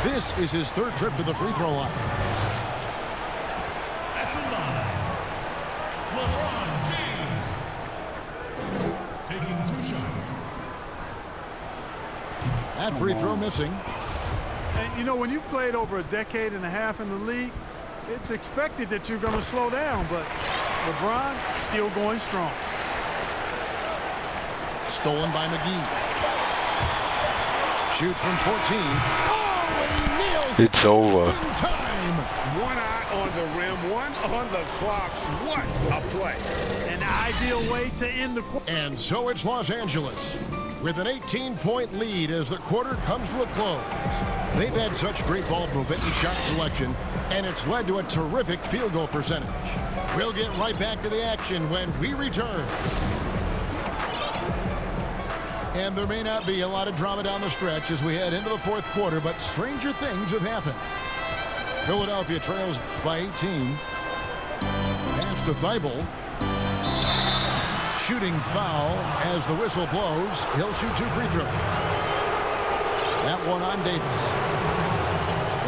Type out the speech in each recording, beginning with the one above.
This is his third trip to the free throw line. At the line, LeBron James. Taking 2 shots. That free throw missing. And you know, when you've played over a decade and a half in the league, it's expected that you're going to slow down, but LeBron still going strong. Stolen by McGee. Shoots from 14. Oh, and he nails it. It's over. In time. 1 eye on the rim, 1 on the clock. What a play. An ideal way to end the quarter. And so it's Los Angeles with an 18-point lead as the quarter comes to a close. They've had such great ball movement and shot selection, and it's led to a terrific field goal percentage. We'll get right back to the action when we return. And there may not be a lot of drama down the stretch as we head into the fourth quarter, but stranger things have happened. Philadelphia trails by 18. Pass to Thibault. Shooting foul as the whistle blows. He'll shoot 2 free throws. That one on Davis.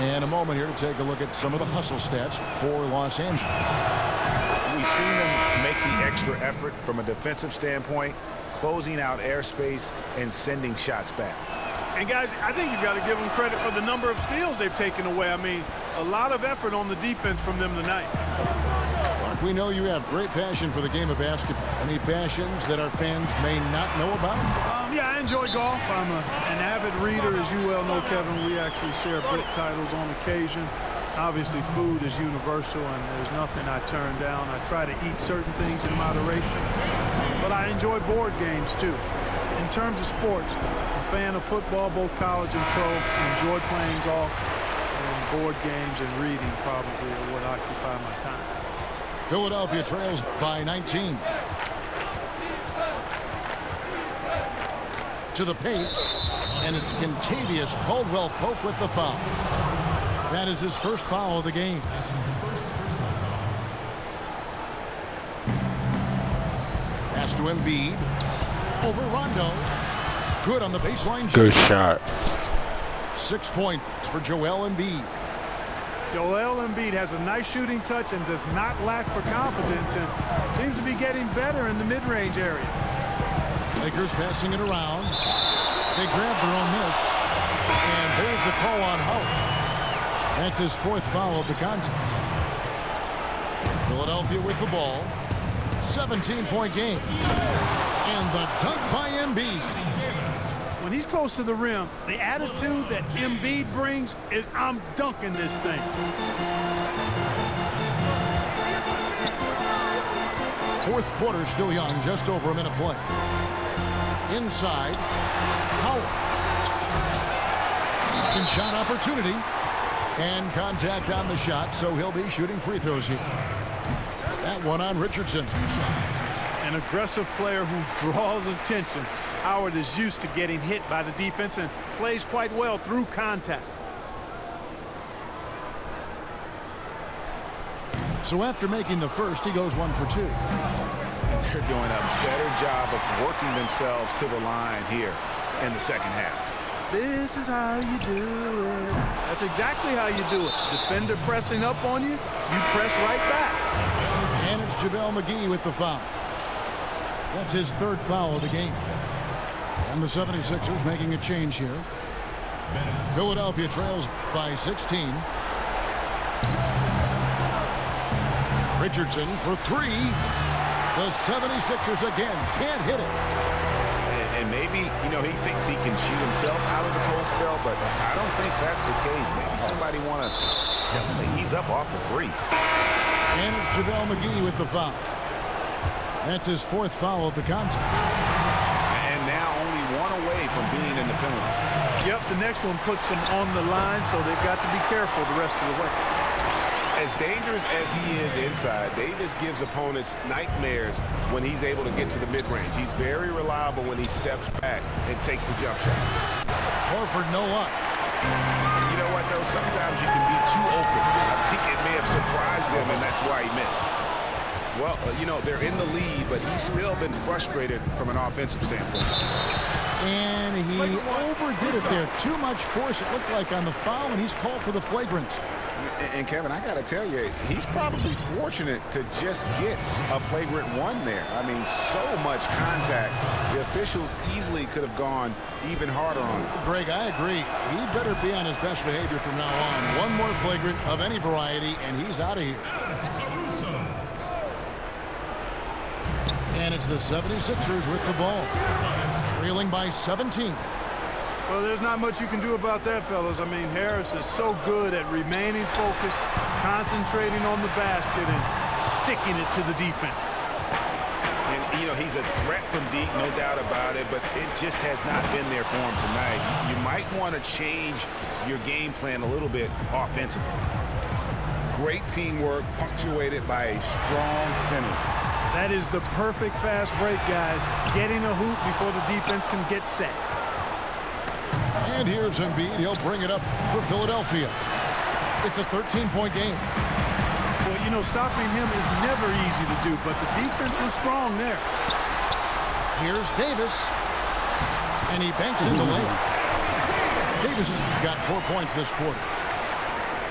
And a moment here to take a look at some of the hustle stats for Los Angeles. We've seen them make the extra effort from a defensive standpoint, closing out airspace and sending shots back. And guys, I think you've got to give them credit for the number of steals they've taken away. I mean, a lot of effort on the defense from them tonight. We know you have great passion for the game of basketball. Any passions that our fans may not know about? Yeah, I enjoy golf. I'm an avid reader, as you well know, Kevin. We actually share book titles on occasion. Obviously, food is universal, and there's nothing I turn down. I try to eat certain things in moderation, but I enjoy board games too. In terms of sports, I'm a fan of football, both college and pro. I enjoy playing golf, and board games and reading probably are what occupy my time. Philadelphia trails by 19. To the paint, and it's Kentavious Caldwell-Pope with the foul. That is his first foul of the game. Pass to Embiid. Over Rondo. Good on the baseline. Good shot. 6 points for Joel Embiid. Joel Embiid has a nice shooting touch and does not lack for confidence, and seems to be getting better in the mid-range area. Lakers passing it around. They grab their own miss. And there's the call on Howard. That's his 4th foul of the contest. Philadelphia with the ball. 17-point game. And the dunk by Embiid. When he's close to the rim, the attitude that Embiid brings is, I'm dunking this thing. Fourth quarter still young, just over a minute play. Inside, Howard. Second shot opportunity. And contact on the shot, so he'll be shooting free throws here. That one on Richardson. An aggressive player who draws attention. Howard is used to getting hit by the defense and plays quite well through contact. So after making the first, he goes 1 for 2. They're doing a better job of working themselves to the line here in the second half. This is how you do it. That's exactly how you do it. Defender pressing up on you, you press right back. And it's JaVale McGee with the foul. That's his 3rd foul of the game. And the 76ers making a change here. Philadelphia trails by 16. Richardson for 3. The 76ers again can't hit it. And maybe, you know, he thinks he can shoot himself out of the cold spell, but I don't think that's the case. Maybe somebody want to just ease up off the threes. And it's JaVale McGee with the foul. That's his 4th foul of the contest. And now only 1 away from being in the penalty. Yep, the next one puts them on the line, so they've got to be careful the rest of the way. As dangerous as he is inside, Davis gives opponents nightmares when he's able to get to the mid-range. He's very reliable when he steps back and takes the jump shot. Horford, no luck. You know what, though? Sometimes you can be too open. I think it may have surprised him, and that's why he missed. Well, you know, they're in the lead, but he's still been frustrated from an offensive standpoint. And he overdid it there. Too much force, it looked like, on the foul, and he's called for the flagrant. And Kevin, I got to tell you, he's probably fortunate to just get a flagrant one there. I mean, so much contact. The officials easily could have gone even harder on him. Greg, I agree. He better be on his best behavior from now on. One more flagrant of any variety, and he's out of here. And it's the 76ers with the ball, trailing by 17. Well, there's not much you can do about that, fellas. I mean, Harris is so good at remaining focused, concentrating on the basket, and sticking it to the defense. And, you know, he's a threat from deep, no doubt about it, but it just has not been there for him tonight. You might want to change your game plan a little bit offensively. Great teamwork, punctuated by a strong finish. That is the perfect fast break, guys. Getting a hoop before the defense can get set. And here's Embiid. He'll bring it up for Philadelphia. It's a 13-point game. Well, you know, stopping him is never easy to do, but the defense was strong there. Here's Davis. And he banks in the layup. Davis has got 4 points this quarter.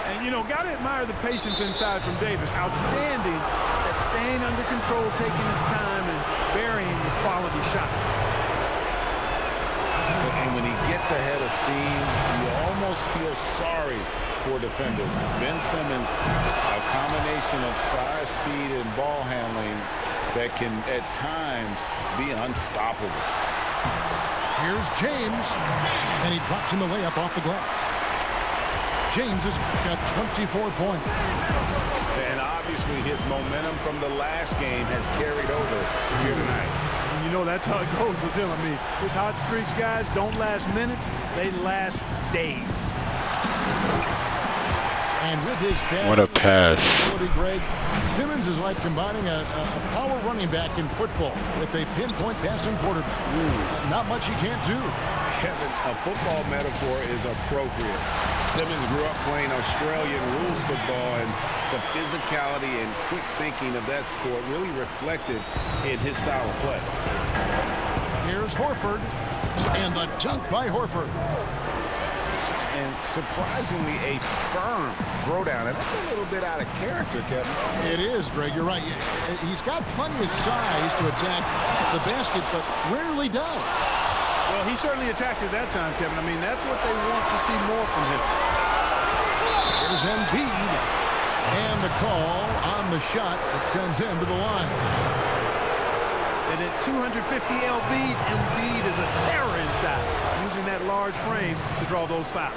And, you know, got to admire the patience inside from Davis. Outstanding at staying under control, taking his time, and burying the quality shot. And when he gets ahead of steam, you almost feel sorry for defenders. Ben Simmons, a combination of size, speed, and ball handling that can, at times, be unstoppable. Here's James, and he drops in the layup off the glass. James has got 24 points. And obviously his momentum from the last game has carried over here tonight. And you know, that's how it goes with him. I mean, his hot streaks, guys, don't last minutes. They last days. And with his What a pass. Greg, Simmons is like combining a power running back in football with a pinpoint passing quarterback. Not much he can't do. Kevin, a football metaphor is appropriate. Simmons grew up playing Australian rules football, and the physicality and quick thinking of that sport really reflected in his style of play. Here's Horford, and the dunk by Horford. And surprisingly, a firm throwdown. And that's a little bit out of character, Kevin. It is, Greg. You're right. He's got plenty of size to attack the basket, but rarely does. Well, he certainly attacked it that time, Kevin. I mean, that's what they want to see more from him. Here's Embiid. And the call on the shot that sends him to the line. And at 250 lbs, Embiid is a terror inside, using that large frame to draw those fouls.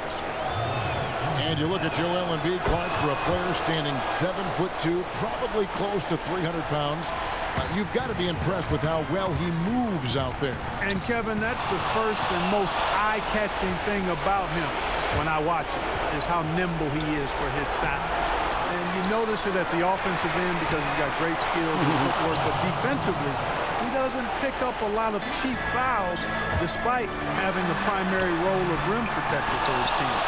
And you look at Joel Embiid, Clark, for a player standing 7'2", probably close to 300 pounds. You've got to be impressed with how well he moves out there. And, Kevin, that's the first and most eye-catching thing about him when I watch him, is how nimble he is for his size. And you notice it at the offensive end because he's got great skills and footwork, but defensively, he doesn't pick up a lot of cheap fouls despite having the primary role of rim protector for his team.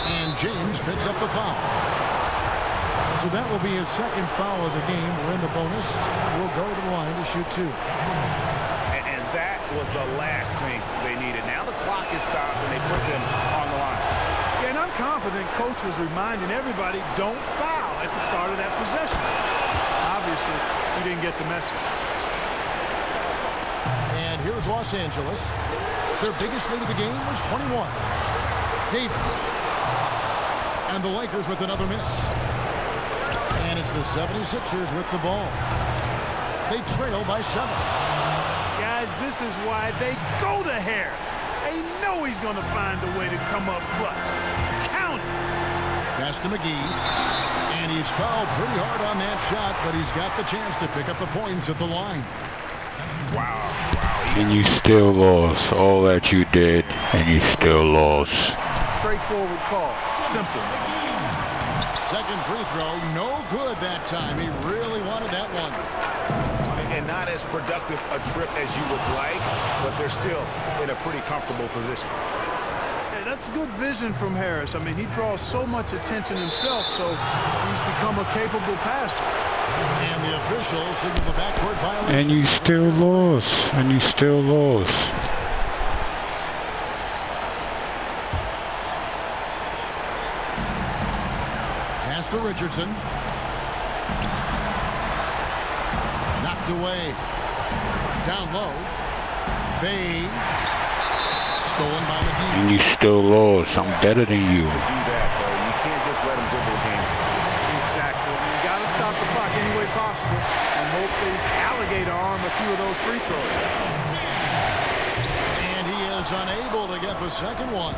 And James picks up the foul. So that will be his second foul of the game. We're in the bonus. We'll go to the line to shoot 2. And that was the last thing they needed. Now the clock is stopped and they put them on the line. Yeah, and I'm confident Coach was reminding everybody, don't foul at the start of that possession. Obviously, he didn't get the message. And here's Los Angeles. Their biggest lead of the game was 21. Davis. And the Lakers with another miss. And it's the 76ers with the ball. They trail by 7. Guys, this is why they go to Harris. They know he's going to find a way to come up clutch. Count it. Pass to McGee. And he's fouled pretty hard on that shot, but he's got the chance to pick up the points at the line. Wow. And you still lost all that you did, and you still lost. Straightforward call. Simple. Second free throw, no good that time. He really wanted that one. And not as productive a trip as you would like, but they're still in a pretty comfortable position. Right, that's good vision from Harris. I mean, he draws so much attention himself, so he's become a capable passer. And the officials signal the backcourt violation. And you still lost. And you still lost. Pass to Richardson. Knocked away. Down low. Fades. Stolen by McGee. And you still lost. I'm better than you. To do that, though, you can't just let him dribble the game. Exactly. You got to stop the clock any way possible and hope the alligator arm a few of those free throws. And he is unable to get the second one.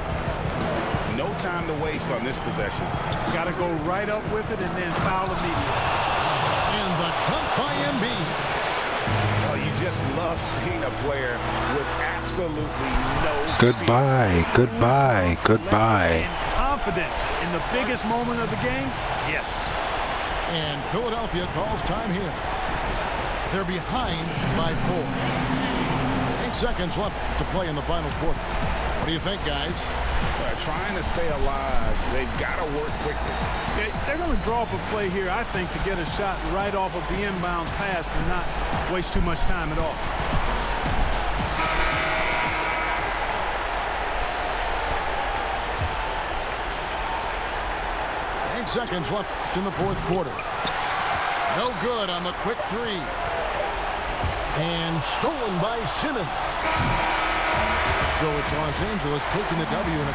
No time to waste on this possession. Got to go right up with it and then foul immediately. And the dunk by Embiid. Oh, you just love seeing a player with absolutely no Goodbye. Goodbye. Goodbye. And confident in the biggest moment of the game? Yes. And Philadelphia calls time here. They're behind by 4. 8 seconds left to play in the final quarter. What do you think, guys? Trying to stay alive. They've got to work quickly. They're going to draw up a play here, I think, to get a shot right off of the inbound pass and not waste too much time at all. Seconds left in the fourth quarter. No good on the quick three. And stolen by Simmons. So it's Los Angeles taking the W in a